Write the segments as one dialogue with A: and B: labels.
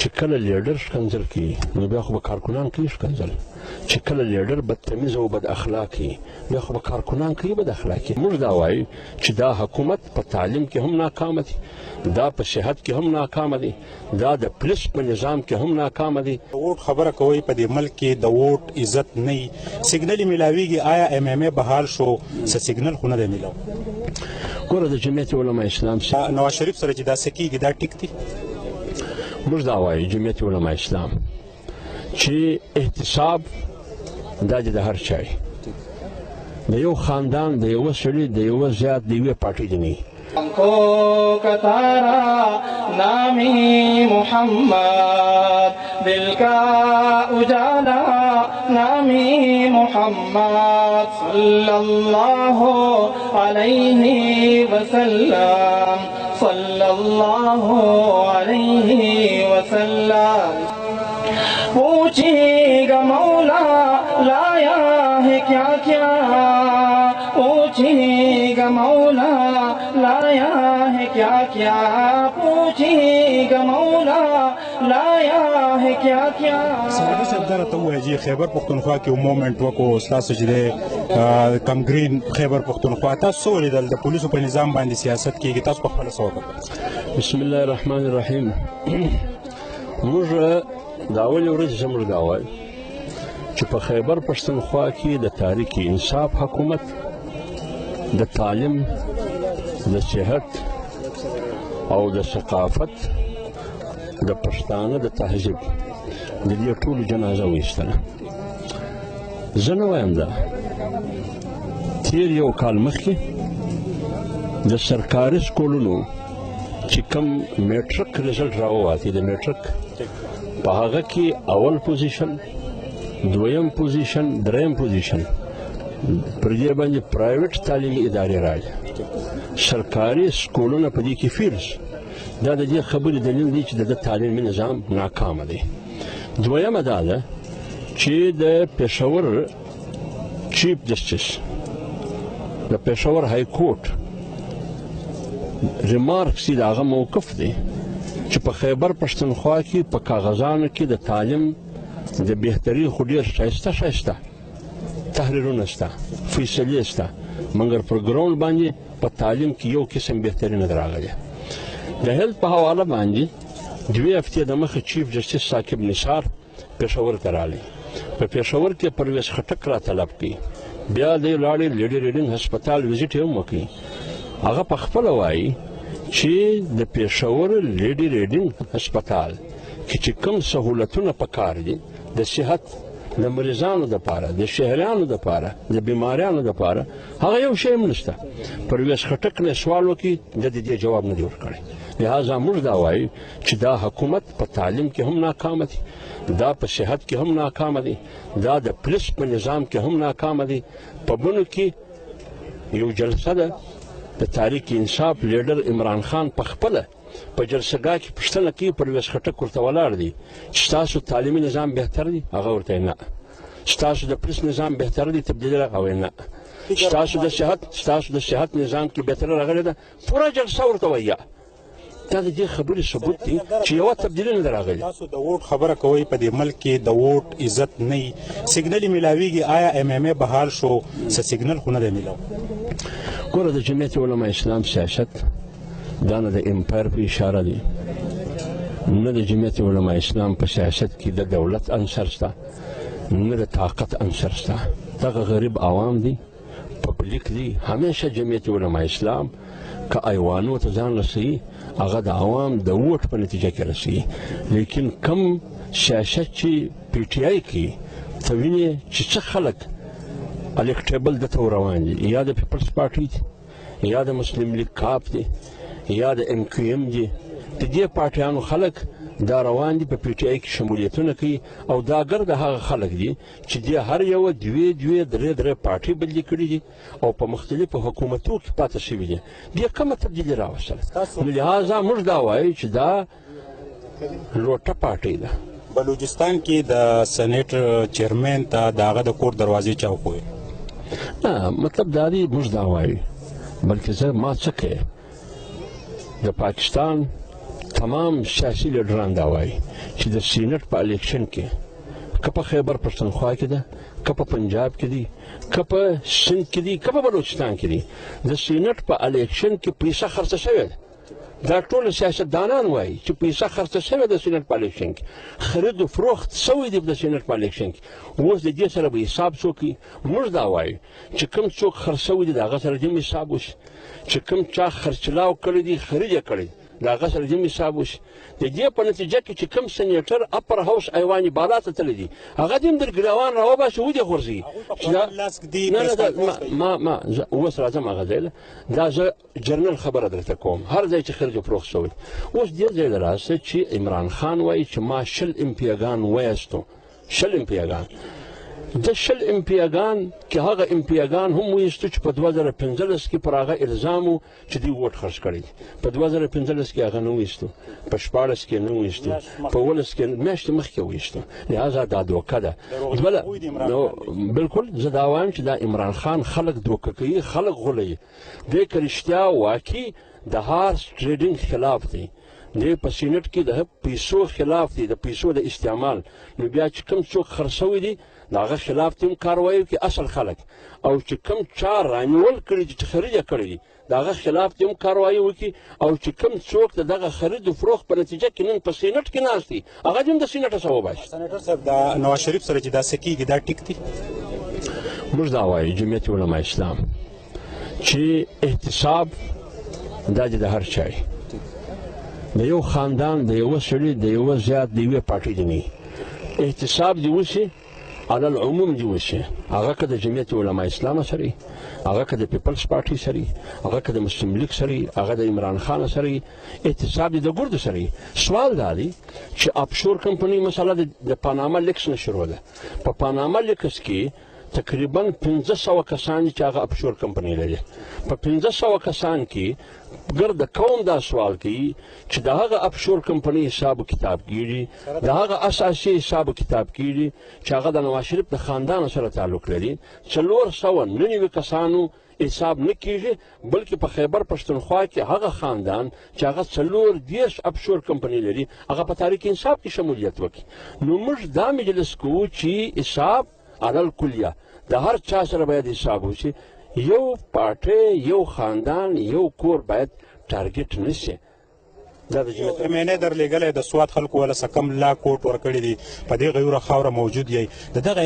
A: چې کله لیډر ښکنځل کوي نو بیا خو به کارکنان کوي ښکنځل، چې کله لیډر بدتمیز او بد اخلاق وي بیا خو به کارکنان کوي بد اخلاقي. موږ دا وایو چې دا حکومت په تعلیم کې هم ناکامه دی، دا په صحت کې هم ناکامه دی، دا د پولیس په نظام کې هم ناکامه دی.
B: د ووټ خبره کوئ، په دې ملک کې د ووټ عزت نه وي، سیګنل یې میلاویږي. آیا ایم ایم ای بحال شو؟ څه سیګنل خو نه دی میلاو.
A: ګوره د جمعیت علما اسلام
B: نواز شریف سره چې داسې کېږي دا ټیک دی؟
A: موږ دا وایو جمعیت علما اسلام چې احتساب دا د هر چا د یو خاندان د یوه سړي د یوه زیات د یوې پارټۍ دی نه
C: کو کتارا نامی محمد دل کا اجالا نامی محمد صلی اللہ علیہ وسلم صلی اللہ علیہ وسلم. پوچھے گا مولا لایا ہے کیا کیا، پوچھے گا مولا لایا ہے کیا کیا، پوچھے گا مولا لایا ہے کیا کیا.
B: سرحدي صاحب دا راته ووایه چې خیبر پښتونخوا کې یو مومنټ وکړو ستاسو چې دی کمګرین خیبر پښتونخوا، تاسو څه ولیدل د پولیسو په نظام باندې سیاست کېږي، تاسو په خپله څه وکړل؟
A: بسم الله الرحمن الرحیم. موږ د اولې ورځې څخه موږ دا وایو چې په خیبر پښتونخوا کې د تحریک انصاف حکومت د تعلیم، د صحت او د ثقافت، د پښتانه د تهذیب د دې ټولو جنازه وایستله. زه نه وایم دا تیر یو کال مخکې د سرکاري سکولونو چې کوم میټرک رزلټ راووتی، د میټرک په هغه کې اول پوزیشن، دویم پوزیشن، دریم پوزیشن پر دې باندې پرایویټ تعلیمي ادارې راغلي، سرکاري سکولونه په دې کې فیل شو. دا د دې خبرې دلیل دی چې د تعلیمي نظام ناکامه دی. دویمه دا ده چې د پېښور چیف جسټس د پېښور های کورټ ریمارکس د هغه موقف دی چې په خیبر پښتونخوا کې په کاغذانو کې د تعلیم د بهتري خو ډېر ښایسته تحریرونه شته، فیصلې شته، مګر پر ګراوند باندې په تعلیم کې یو قسم بهتري نه ده راغلې. د هیلت په حواله باندې 2 هفتې دمخه چیف جسټس ثاقب نثار پېښور ته راغلی. په پېښور کې پرویز خټک را طلب کړي، بیا دی لاړې لیډي ریډینګ هسپتال وزټ یې هم وکړي. هغه په خپله وایي چې د پېښور لیډي ریډینګ هسپتال کې چې کوم سهولتونه پکار دي د صحت د مریضانو دپاره، د شهریانو دپاره، د بیماریانو دپاره، هغه یو شی هم نشته. پرویز خټک نه سوال وکړي، د دې جواب نه دی ورکړی. لهذا موږ دا وایو چې دا حکومت په تعلیم کې هم ناکامه دی، دا په صحت کې هم ناکامه دی، دا د پولیس په نظام کې هم ناکامه دی. په بنو کې یو جلسه ده د تحریک انصاف لیډر عمران خان په خپله په جلسهګاه کې پوښتنه کوي، پرویز خټک ورته ولاړ دی چې ستاسو تعلیمي نظام بهتر دی؟ هغه ورته نه. ستاسو د پولیس نظام بهتر دی؟ تبدیلي راغلی نه. ستاسو د صحت نظام کې بهتري راغلې ده؟ پوره جلسه ورته وایه. دا د دې خبرې ثبوت دی چې یوه تبدیلي نه ده راغلې.
B: تاسو د ووټ خبره کوئ، په دې ملک کې د ووټ عزت نه وي، سیګنل یې میلاویږي. آیا ایم ایم ای بحال شو؟ څه سیګنل خو نه دی میلاو.
A: ګوره د جمعیت علما اسلام سیاست دا نه د امپایر په اشاره دی، نه د جمعیت علما اسلام په سیاست کې د دولت عنصر شته، نه د طاقت عنصر شته. دغه غریب عوام دي، پبلیک دي. همیشه جمعیت علما اسلام که ایوانو ته ځان رسوي هغه د عوام د ووټ په نتیجه کې رسوي. لیکن کم سیاست چې پی ټی آی کوي ته وینې چې څه خلک الکټیبل دته روان دي، یا د پیپلز پارټي دي، یا د مسلم لیگ کاپ دي، یا د ام کیو ایم دي. د دې پارټیانو خلک دا روان دي، په پی ټی آی کې شمولیتونه کوي، او دا ګرد هغه خلک دي چې د هر یوه دوې درې پارټۍ بدلې کړي دي او په مختلفو حکومتونو کې پاتې شوي دي. دې کومه تبدیلي راوستله؟ نو لهذا موږ دا وایو چې دا لوټه پارټۍ ده.
B: بلوچستان کې د سېنیټ چیرمین ته د هغه د کور دروازې چا وښویې؟
A: نه، مطلب دا دی موږ دا وایو، بلکې زه ما څه کوې د پاکستان تمام سیاسي لیډران دا وایي چې د سینټ په الیکشن کې که په خیبر پښتونخوا کې ده، که په پنجاب کې دي، که په سند کې دي، که په بلوچستان کې دي، د سینټ په الیکشن کې پیسه خرڅه شوې ده. دا ټول سیاستدانان وایي چې پیسه خرڅه شوې د سینټ په الیکشن کې، خرید و فروخت شوی دی د سینټ په الیکشن کې. اوس د دې سره به حساب څوک کوي؟ موږ دا وایو چې کوم څوک خرڅ شوي دي د هغه سره دې حساب وشي، چې کوم چا خرچلاو کړی دي، خرید یې کړی د هغه سره دې حساب وشي. د دې په نتیجه کې چې کوم سینیټر اپر هاوس ایواني بالا ته تللی دي هغه دې هم در ګریوان راوباسي ودې غورځي. ما اوس راځم هغه ځای دا زه جرنل خبره درته کوم هر ځای چې خرج و فروخت شوی. اوس دې ځای له راسه چې عمران خان وایي چې ما 20 امپیاګان وایستو، 20 امپیاګان. د 20 امپیاګان کې هغه امپیاګان هم وایستو چې په 2015 کې پر هغه الزام و چې دوی ووټ خرڅ کړی. په 2015 کې هغه نه وایستو، په 14 کې نه وایستو، په 19 کې میاشتې مخکې وایستو. لهذا دا دوکه ده. بالکل زه دا وایم چې دا عمران خان خلک دوکه کوي، خلک غولوي. دی که رښتیا واقعي د هارس ټریډینګ خلاف دی، دی په سینټ کې د پیسو خلاف دی، د پیسو د استعمال، نو بیا چې کوم څوک خرڅ شوي دي د هغه خلاف دې هم کاروایي وکړي اصل خلک، او چې کوم چا رانیول کړي دي چې خرید یې کړی دي د هغه خلاف دې هم کاروایي وکړي، او چې کوم څوک د دغه خرید و فروخت په نتیجه کې نن په سینټ کې ناست دي هغه دې هم د سینټه څخه وباسي.
B: سنیټر صاحب د نواز شریف سره چې داسې کېږي دا ټیک دی؟
A: موږ دا وایو جمعیت علما اسلام چې احتساب دا د هر چا د یو خاندان د یوه سړي د یوه زیات د یوې پارټۍ دی نه احتساب دې وشي، علی العموم دې وشي، هغه که د جمعیت علما اسلام سره، هغه که د پیپلز پارټۍ سره، هغه که د مسلم لیگ سره، هغه د عمران خان سره، احتساب دې د ګردو سره. سوال دا دی چې افشور کمپنۍ مسله د پاناما لیکس نه شروع ده. په پاناما لیکس کې تقریبا 1500 کسان چې هغه افشور کمپنۍ لري. په 1500 کسان کې ګرد قوم دا سوال کوي چې د هغه افشور کمپنۍ حساب کتاب کیږي، د هغه اساسي حساب کتاب کیږي چې هغه د نواز شریف د خاندان سره تعلق لري. 499 کسانو حساب نه کیږي، بلکې په خیبر پښتونخوا کې هغه خاندان چې هغه 40 افشور کمپنۍ لري هغه په تحریک انصاف کې شمولیت وکړي. نو موږ دا مجلس کوو چې حساب علل کلیه د هر چا سره باید حساب وشي. یو پارټۍ، یو خاندان، یو کور باید ټارګټ نشي. دا د
B: MNA درلېږلی د سوات خلکو ولا څه کم لاک ووټ ورکړي دي، په دې غیوره خاوره موجود یی. د دغه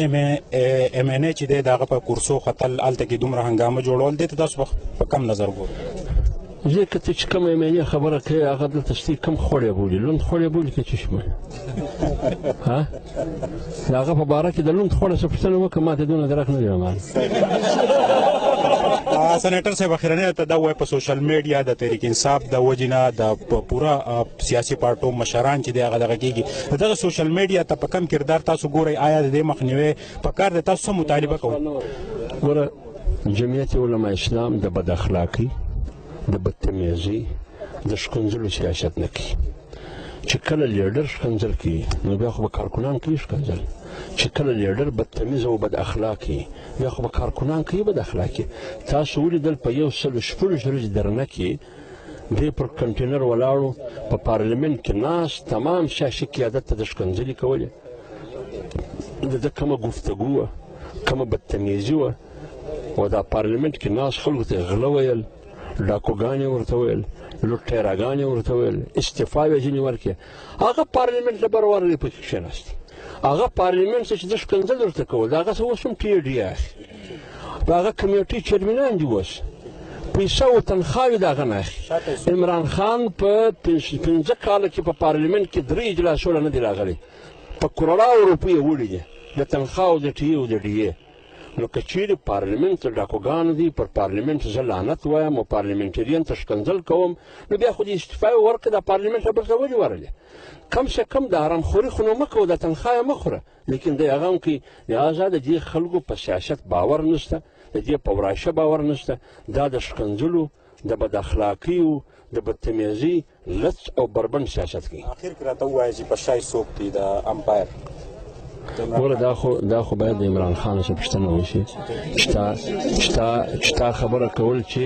B: MNA چې دی د هغه په کورسو ختل هلته کې دومره هنګامه جوړول دې ته تاسو په کم نظر ګورئ؟
A: زه که ته چې کوم MNA خبره کوي هغه دلته ستی کم خوړی بولي، لوند خوړی بولي که چشمه د هغه په باره کې د لوند خوړه څه پوښتنه وکړه ما ته دونه درک نه دی مان.
B: سنیټر صاحب اخرنی ته دا وایي په سوشل میډیا د تحریک انصاف د وجې نه د پوره سیاسي پارټو مشران چې دی هغه دغه کېږي، د دغه سوشل میډیا ته په کم کردار تاسو ګورئ؟ آیا د دې مخنیوی په کار دی؟ تاسو څه مطالبه کوئ؟
A: ګوره جمعیت علما اسلام د بد اخلاقي، د بدتمیزۍ، د ښکنځلو سیاست نه کوي. چې کله لیډر ښکنځل کوي نو بیا خو به کارکنان کوي ښکنځل. چې کله لیډر بدتمیز او بد اخلاقي بیا خو به کارکنان کوي بد اخلاقي. تاسو ولیدل په 116 درنه کې دی پر کنټینر ولاړو په پارلمنت کې ناست تمام سیاسي قیادت ته د ښکنځلې کولې. د ده کومه ګفتګو وه، کومه بدتمیزي وه، او دا پارلمنت کې ناست خلکو ته غله ویل، ډاکوګانې ورته ویل، لوټېراګانې ورته ویل، استعفا یې ځینې ورکړې. هغه پارلمنت له برور دی پکې کښېناستي. هغه پارلمنت څه چې د ښکنځل ورته کول د هغه څه اوس هم TD اخلي، د هغه کمیټې چیرمنان دي اوس پیسه او تنخواوې د هغه نه اخلي. عمران خان په 15 کاله کې په پارلمنت کې 3 اجلاسونه نه دي راغلي، په کروڑاو روپۍ یې وړي دي د تنخوا او د TA او د DA. نو که چیرې پارلمنت ډاکوګانو دي پر پارلمنت زه لعنت وایم او پارلمنټرین ته ښکنځل کوم، نو بیا خو دې استعفا یې ورکړه دا پارلمنت له بل ځای ولې ورلې؟ کم سے کم د حرامخوري خو نو مه کوه، د تنخوا یې مه خوره، لیکن دی هغه هم کوي. لهذا د دې خلکو په سیاست باور نشته، د دې په وراشه باور نشته، دا د ښکنځلو، د بد اخلاقیو، د بدتمیزۍ لڅ او بربند سیاست کوي.
B: اخر کې راته ووایه چې په شای څوک دی د امپایر؟
A: ګوره دا خو باید د عمران خان څخه پوښتنه وشي چې تا خبره کول چې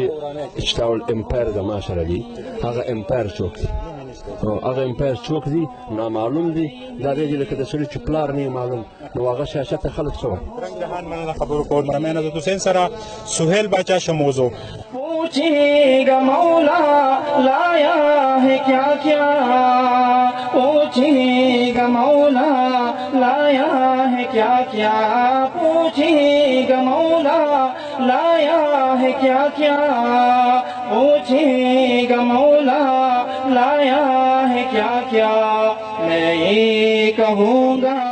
A: تا امپایر د ما سره دي، هغه امپایر څوک دی؟ هغه امپایر څوک دي نامعلوم دي دا دی لکه د سړي چې پلار نه معلوم نو هغه سیاست خلک څه وایي
B: رنګ جهان مننه خبرو کول مرمه عزت حسین سره سہیل باچا شموزو
C: पूछेगा मौला लाया है क्या क्या पूछेगा मौला लाया है क्या क्या पूछेगा मौला लाया है क्या क्या पूछेगा मौला लाया है क्या क्या मैं ये कहूँगा